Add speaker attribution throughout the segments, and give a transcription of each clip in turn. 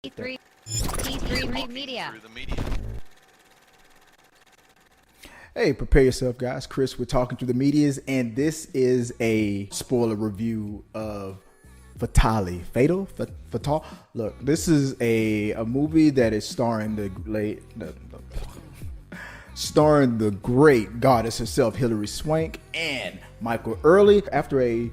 Speaker 1: T3 Media.
Speaker 2: Hey, prepare yourself, guys. Chris, we're talking through the medias, and this is a spoiler review of Fatale. Fatale. Look, this is a movie that is starring the great goddess herself, Hilary Swank and Michael Ealy. After a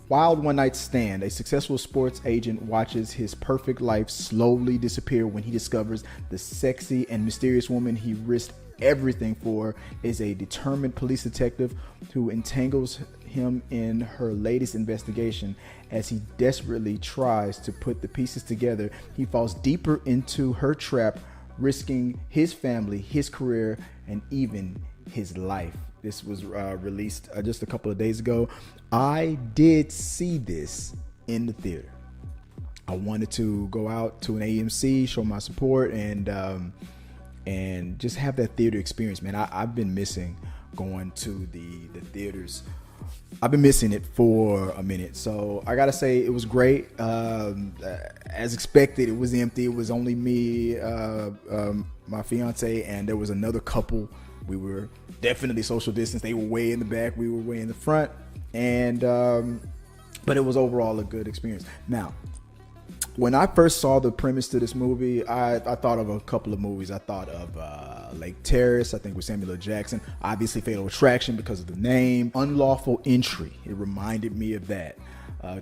Speaker 2: wild one-night stand, a successful sports agent watches his perfect life slowly disappear when he discovers the sexy and mysterious woman he risked everything for is a determined police detective who entangles him in her latest investigation. As he desperately tries to put the pieces together, he falls deeper into her trap, risking his family, his career, and even his life. This was released just a couple of days ago. I did see this in the theater. I wanted to go out to an AMC, show my support, and just have that theater experience, man. I've been missing going to the theaters. I've been missing it for a minute. So I gotta say it was great. As expected, it was empty. It was only me, my fiance, and there was another couple. We were definitely social distance. They were way in the back. We were way in the front. And but it was overall a good experience. Now, when I first saw the premise to this movie, I thought of a couple of movies. I thought of Lake Terrace, I think with Samuel L. Jackson. Obviously Fatal Attraction because of the name. Unlawful Entry, it reminded me of that.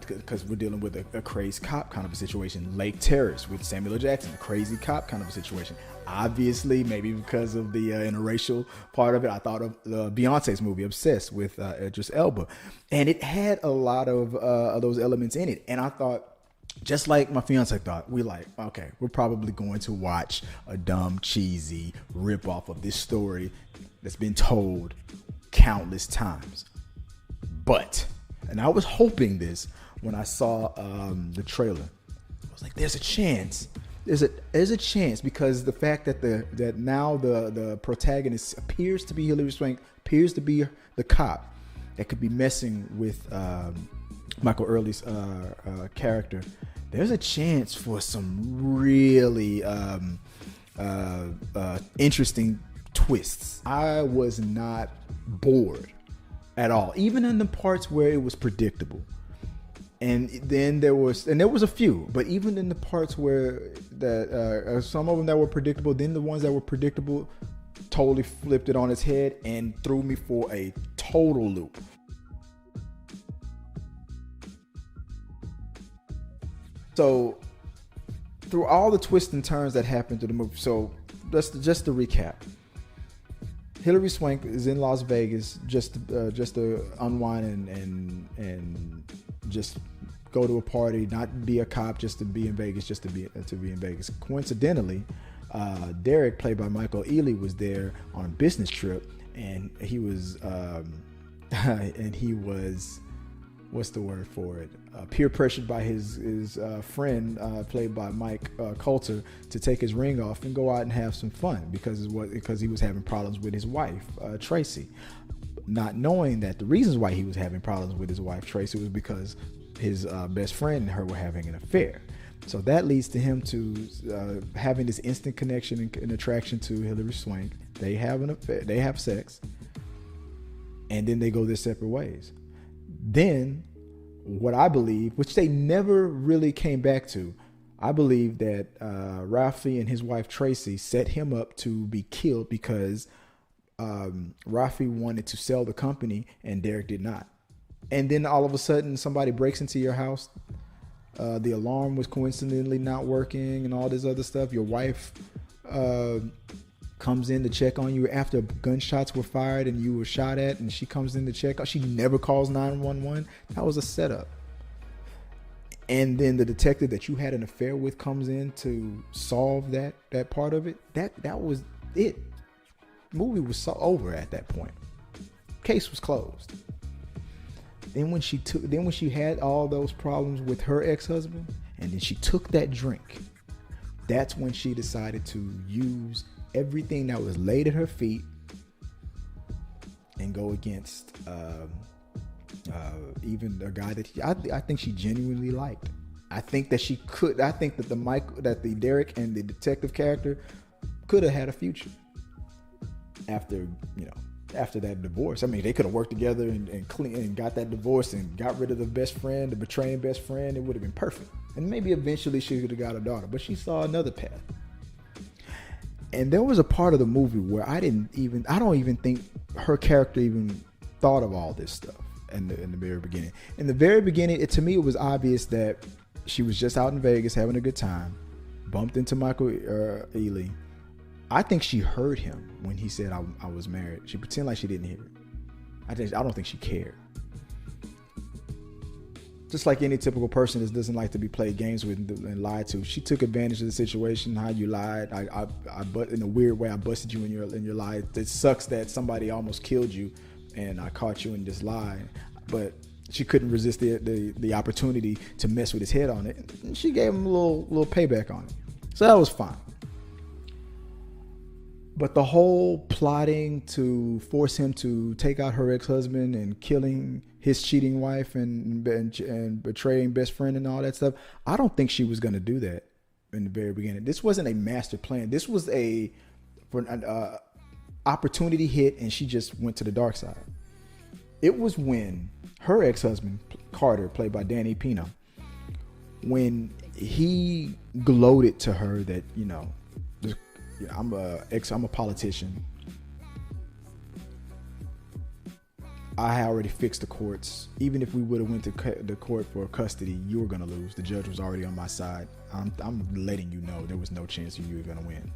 Speaker 2: Because we're dealing with a crazy cop kind of a situation. Lake Terrace with Samuel L. Jackson, a crazy cop kind of a situation. Obviously, maybe because of the interracial part of it, I thought of Beyonce's movie Obsessed with Idris Elba, and it had a lot of those elements in it. And I thought, just like my fiance thought, we're probably going to watch a dumb, cheesy ripoff of this story that's been told countless times. And I was hoping this when I saw the trailer. I was like, there's a chance. There's a chance, because the fact that now the protagonist appears to be Hilary Swank, appears to be the cop that could be messing with Michael Ealy's character. There's a chance for some really interesting twists. I was not bored at all, even in the parts where it was predictable. And then there was a few, but even in the parts where some of them that were predictable, then the ones that were predictable totally flipped it on its head and threw me for a total loop. So through all the twists and turns that happened to the movie, so just to recap, Hilary Swank is in Las Vegas just to unwind and just go to a party, not be a cop, just to be in Vegas, just to be in Vegas. Coincidentally, Derek, played by Michael Ealy, was there on a business trip, and he was what's the word for it? Peer pressured by his friend, played by Mike Coulter, to take his ring off and go out and have some fun because he was having problems with his wife, Tracy. Not knowing that the reasons why he was having problems with his wife, Tracy, was because his best friend and her were having an affair. So that leads to him to having this instant connection and attraction to Hilary Swank. They have an affair, they have sex, and then they go their separate ways. Then, what I believe, which they never really came back to, I believe that Rafi and his wife Tracy set him up to be killed because Rafi wanted to sell the company and Derek did not. And then all of a sudden, somebody breaks into your house. The alarm was coincidentally not working and all this other stuff. Your wife comes in to check on you after gunshots were fired and you were shot at, and she comes in to check. She never calls 911. That was a setup. And then the detective that you had an affair with comes in to solve that part of it. That was it. Movie was so over at that point. Case was closed. Then when she had all those problems with her ex-husband, and then she took that drink, that's when she decided to use everything that was laid at her feet and go against even a guy that I think she genuinely liked. I think that the Derek and the detective character could have had a future after that divorce. I mean, they could have worked together and got that divorce and got rid of the betraying best friend. It would have been perfect. And maybe eventually she could have got a daughter, but she saw another path. And there was a part of the movie where I don't even think her character even thought of all this stuff in the very beginning. In the very beginning, to me, it was obvious that she was just out in Vegas having a good time, bumped into Michael Ealy. I think she heard him when he said I was married. She pretended like she didn't hear it. I don't think she cared. Just like any typical person that doesn't like to be played games with and lied to, she took advantage of the situation. How you lied, but in a weird way, I busted you in your lie. It sucks that somebody almost killed you, and I caught you in this lie. But she couldn't resist the opportunity to mess with his head on it. And she gave him a little payback on it, so that was fine. But the whole plotting to force him to take out her ex-husband and killing his cheating wife and betraying best friend and all that stuff, I don't think she was going to do that in the very beginning. This wasn't a master plan. This was an opportunity hit, and she just went to the dark side. It was when her ex-husband, Carter, played by Danny Pino, when he gloated to her that, I'm a politician. I already fixed the courts. Even if we would have went to the court for custody, you were going to lose. The judge was already on my side. I'm letting you know there was no chance you were going to win.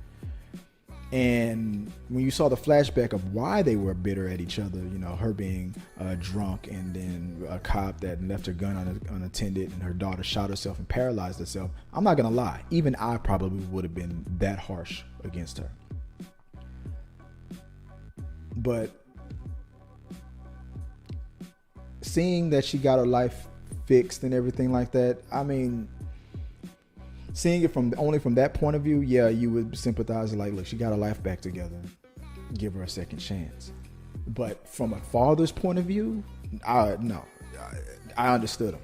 Speaker 2: And when you saw the flashback of why they were bitter at each other, her being drunk, and then a cop that left her gun unattended, and her daughter shot herself and paralyzed herself. I'm not going to lie. Even I probably would have been that harsh against her. But seeing that she got her life fixed and everything like that, I mean, seeing it only from that point of view, yeah, you would sympathize. Like, look, she got her life back together. Give her a second chance. But from a father's point of view, no, I understood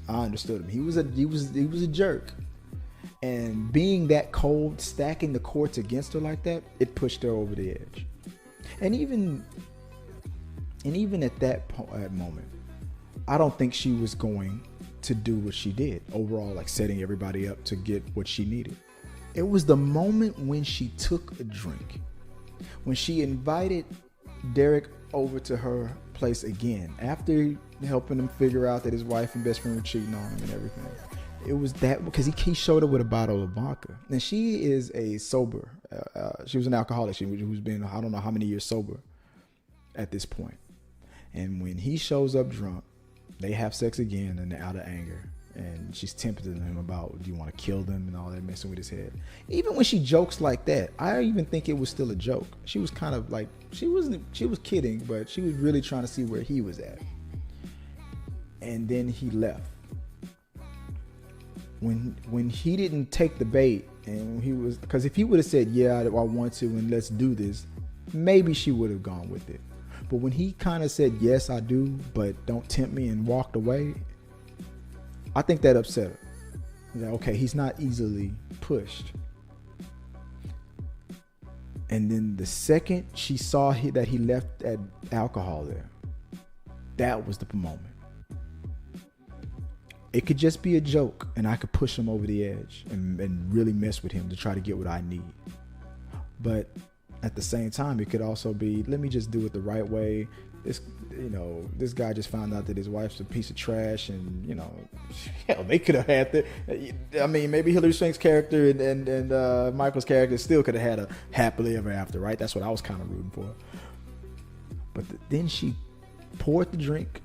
Speaker 2: him. He was a jerk, and being that cold, stacking the courts against her like that, it pushed her over the edge. And even at that moment, I don't think she was going to do what she did overall, like setting everybody up to get what she needed. It was the moment when she took a drink, when she invited Derek over to her place again after helping him figure out that his wife and best friend were cheating on him and everything. It was that because he showed up with a bottle of vodka, and she is a sober. She was an alcoholic. Who's been, I don't know how many years sober at this point. And when he shows up drunk, they have sex again, and out of anger, and she's tempting him about, do you want to kill them and all that, messing with his head. Even when she jokes like that, I even think it was still a joke. She was kind of like, she was kidding, but she was really trying to see where he was at. And then he left. When he didn't take the bait, and he was, because if he would have said, yeah, I want to, and let's do this, maybe she would have gone with it. But when he kind of said, yes, I do, but don't tempt me, and walked away, I think that upset her. Yeah, okay, he's not easily pushed. And then the second she saw that he left that alcohol there, that was the moment. It could just be a joke, and I could push him over the edge and really mess with him to try to get what I need. But at the same time, it could also be, let me just do it the right way. This guy just found out that his wife's a piece of trash, and hell, they could have had that. I mean, maybe Hilary Swank's character and Michael's character still could have had a happily ever after, right? That's what I was kind of rooting for. But then she poured the drink,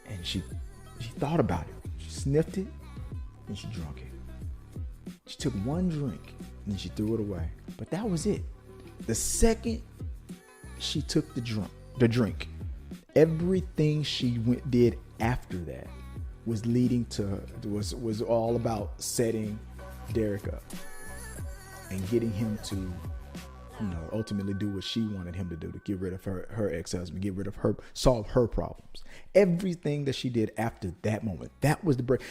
Speaker 2: and she thought about it. She sniffed it, and she drank it. She took one drink, and then she threw it away. But that was it. The second she took the drink, everything she did after that was leading to was all about setting Derek up and getting him to, ultimately do what she wanted him to do, to get rid of her ex-husband, get rid of her, solve her problems. Everything that she did after that moment, that was the break.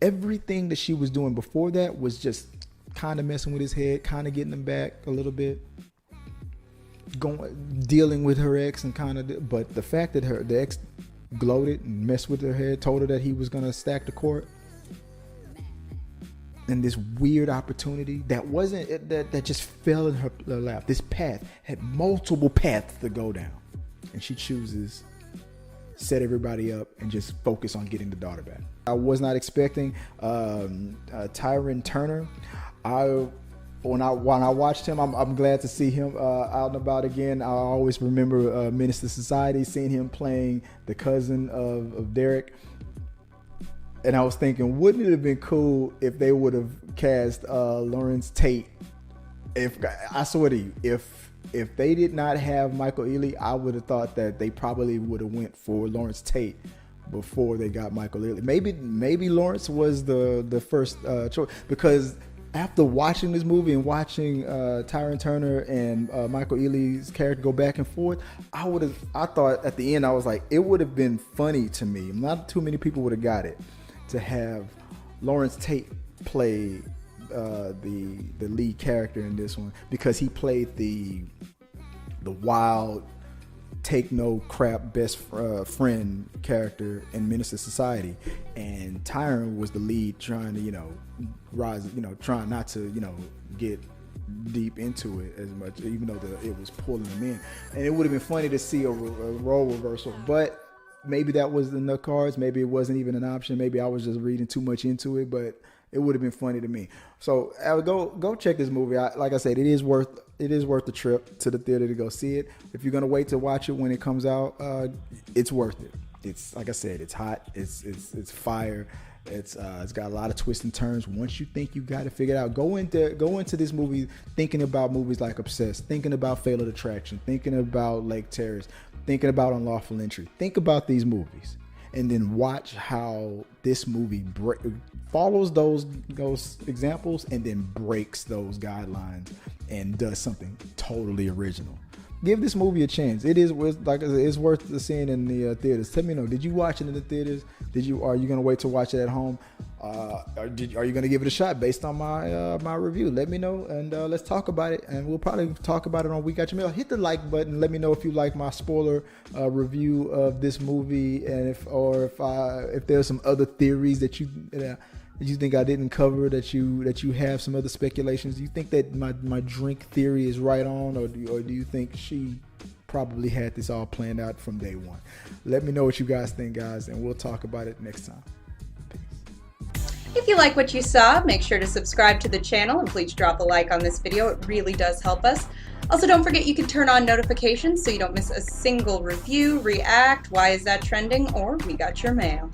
Speaker 2: everything that she was doing before that was just kind of messing with his head, kind of getting him back a little bit, dealing with her ex, and but the fact that the ex gloated and messed with her head, told her that he was gonna stack the court, and this weird opportunity that just fell in her lap. This path had multiple paths to go down, and she chooses set everybody up and just focus on getting the daughter back. I was not expecting Tyron Turner. When I watched him, I'm glad to see him out and about again. I always remember Menace to Society, seeing him playing the cousin of Derek. And I was thinking, wouldn't it have been cool if they would have cast Lawrence Tate? I swear to you, if they did not have Michael Ealy, I would have thought that they probably would have went for Lawrence Tate before they got Michael Ealy. Maybe Lawrence was the first choice, because after watching this movie and watching Tyron Turner and Michael Ealy's character go back and forth, I thought at the end, I was like, it would have been funny to me. Not too many people would have got it, to have Lawrence Tate play the lead character in this one, because he played the wild, take no crap best friend character in Menace to Society, and Tyron was the lead, trying to rise, trying not to get deep into it as much, even though it was pulling him in. And it would have been funny to see a role reversal, but maybe that was in the cards. Maybe it wasn't even an option. Maybe I was just reading too much into it, but it would have been funny to me. So I would go check this movie. Like I said, it is worth the trip to the theater to go see it. If you're gonna wait to watch it when it comes out, it's worth it. It's, like I said, it's hot. It's fire. It's got a lot of twists and turns. Once you think you got it figured out, go into this movie thinking about movies like Obsessed, thinking about Fatal Attraction, thinking about Lake Terrace, thinking about Unlawful Entry. Think about these movies, and then watch how this movie follows those examples and then breaks those guidelines and does something totally original. Give this movie a chance. It is, like I said, it's worth seeing in the theaters. Tell me, did you watch it in the theaters? Are you gonna wait to watch it at home? Are you gonna give it a shot based on my review? Let me know, and let's talk about it. And we'll probably talk about it on We Got Your Mail. Hit the like button. Let me know if you like my spoiler review of this movie, and if there's some other theories that you think I didn't cover, that you have some other speculations. Do you think that my drink theory is right on, or do you think she probably had this all planned out from day one? Let me know what you guys think, guys, and we'll talk about it next time. Peace.
Speaker 1: If you like what you saw, make sure to subscribe to the channel, and please drop a like on this video. It really does help us. Also, don't forget you can turn on notifications so you don't miss a single review, react, why is that trending, or We Got Your Mail.